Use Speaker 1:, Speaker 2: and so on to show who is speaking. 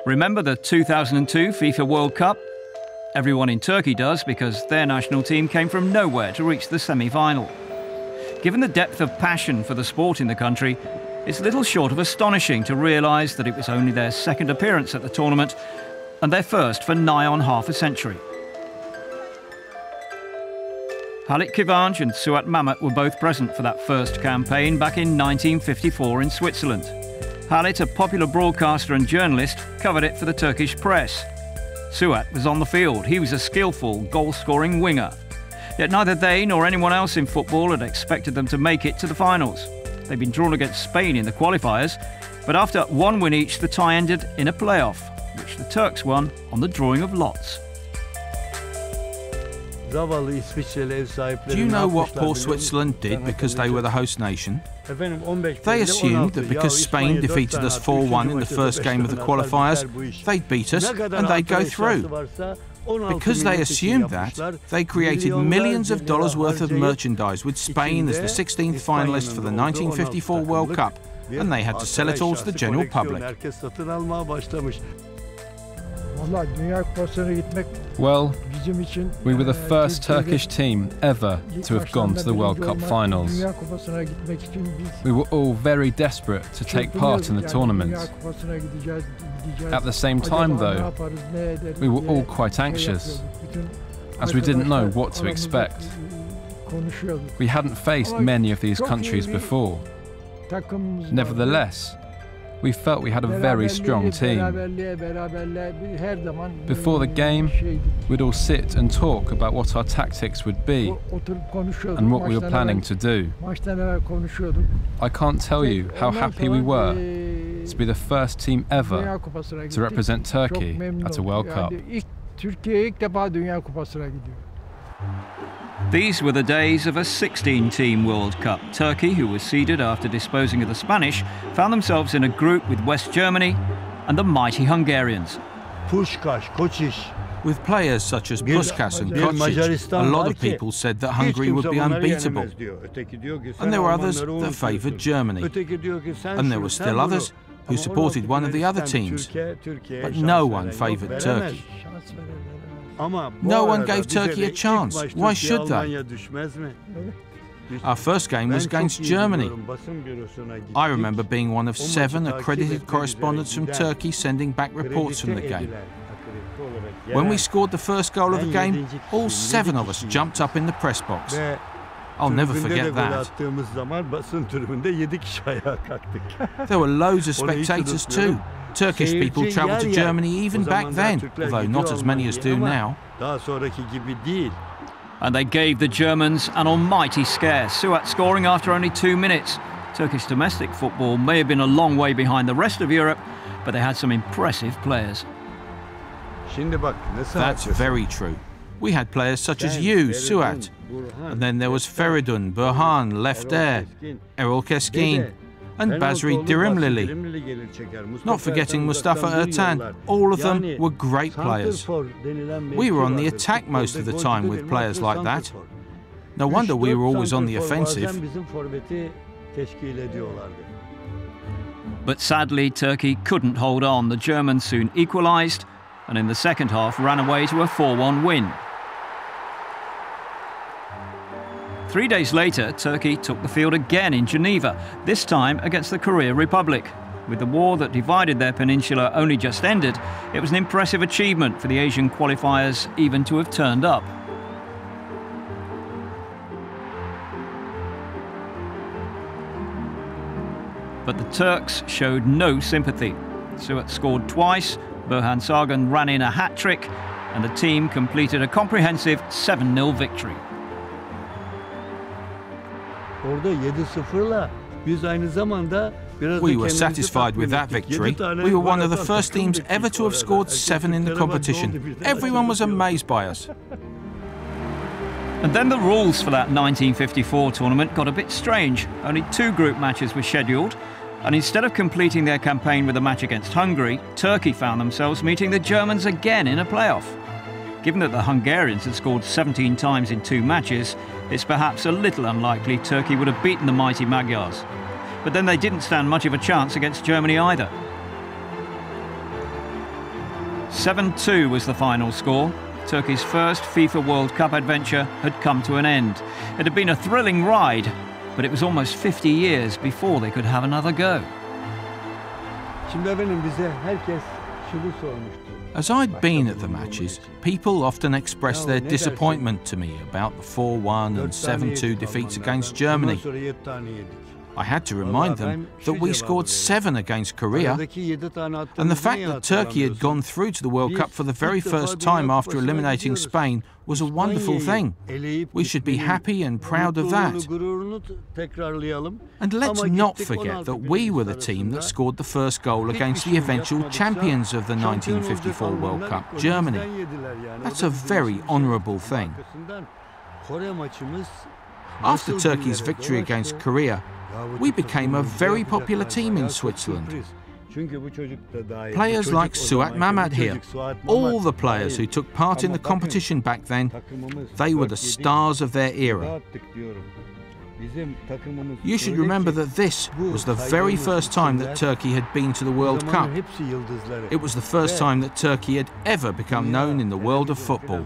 Speaker 1: Remember the 2002 FIFA World Cup? Everyone in Turkey does, because their national team came from nowhere to reach the semi-final. Given the depth of passion for the sport in the country, it's little short of astonishing to realise that it was only their second appearance at the tournament and their first for nigh on half a century. Halit Kıvanç and Suat Mehmet were both present for that first campaign back in 1954 in Switzerland. Halit, a popular broadcaster and journalist, covered it for the Turkish press. Suat was on the field. He was a skillful, goal-scoring winger. Yet neither they nor anyone else in football had expected them to make it to the finals. They'd been drawn against Spain in the qualifiers, but after one win each, the tie ended in a playoff, which the Turks won on the drawing of lots.
Speaker 2: Do you know what poor Switzerland did because they were the host nation? They assumed that because Spain defeated us 4-1 in the first game of the qualifiers, they'd beat us and they'd go through. Because they assumed that, they created millions of dollars worth of merchandise with Spain as the 16th finalist for the 1954 World Cup, and they had to sell it all to the general public.
Speaker 3: Well, we were the first Turkish team ever to have gone to the World Cup finals. We were all very desperate to take part in the tournament. At the same time, though, we were all quite anxious, as we didn't know what to expect. We hadn't faced many of these countries before. Nevertheless, we felt we had a very strong team. Before the game, we'd all sit and talk about what our tactics would be and what we were planning to do. I can't tell you how happy we were to be the first team ever to represent Turkey at a World Cup.
Speaker 1: These were the days of a 16-team World Cup. Turkey, who was seeded after disposing of the Spanish, found themselves in a group with West Germany and the mighty Hungarians.
Speaker 2: With players such as Puskás and Kocic, a lot of people said that Hungary would be unbeatable. And there were others that favoured Germany. And there were still others who supported one of the other teams. But no one favoured Turkey. No one gave Turkey a chance. Why should they? Our first game was against Germany. I remember being one of 7 accredited correspondents from Turkey sending back reports from the game. When we scored the first goal of the game, all 7 of us jumped up in the press box. I'll never forget that. There were loads of spectators too. Turkish people travelled to Germany even back then, although not as many as do now.
Speaker 1: And they gave the Germans an almighty scare, Suat scoring after only 2 minutes. Turkish domestic football may have been a long way behind the rest of Europe, but they had some impressive players.
Speaker 2: That's very true. We had players such as you, Suat, and then there was Feridun, Burhan, Lefter, Erol Keskin, and Basri Dirimlili. Not forgetting Mustafa Ertan, all of them were great players. We were on the attack most of the time with players like that. No wonder we were always on the offensive.
Speaker 1: But sadly, Turkey couldn't hold on. The Germans soon equalised, and in the second half ran away to a 4-1 win. 3 days later, Turkey took the field again in Geneva, this time against the Korea Republic. With the war that divided their peninsula only just ended, it was an impressive achievement for the Asian qualifiers even to have turned up. But the Turks showed no sympathy. Suat scored twice, Burhan Sargun ran in a hat-trick, and the team completed a comprehensive 7-0 victory.
Speaker 2: We were satisfied with that victory. We were one of the first teams ever to have scored 7 in the competition. Everyone was amazed by us.
Speaker 1: And then the rules for that 1954 tournament got a bit strange. Only 2 group matches were scheduled, and instead of completing their campaign with a match against Hungary, Turkey found themselves meeting the Germans again in a playoff. Given that the Hungarians had scored 17 times in 2 matches, it's perhaps a little unlikely Turkey would have beaten the mighty Magyars. But then they didn't stand much of a chance against Germany either. 7-2 was the final score. Turkey's first FIFA World Cup adventure had come to an end. It had been a thrilling ride, but it was almost 50 years before they could have another go.
Speaker 2: As I'd been at the matches, people often expressed their disappointment to me about the 4-1 and 7-2 defeats against Germany. I had to remind them that we scored 7 against Korea, and the fact that Turkey had gone through to the World Cup for the very first time after eliminating Spain was a wonderful thing. We should be happy and proud of that. And let's not forget that we were the team that scored the first goal against the eventual champions of the 1954 World Cup, Germany. That's a very honourable thing. After Turkey's victory against Korea, we became a very popular team in Switzerland. Players like Suat Mamat here, all the players who took part in the competition back then, they were the stars of their era. You should remember that this was the very first time that Turkey had been to the World Cup. It was the first time that Turkey had ever become known in the world of football.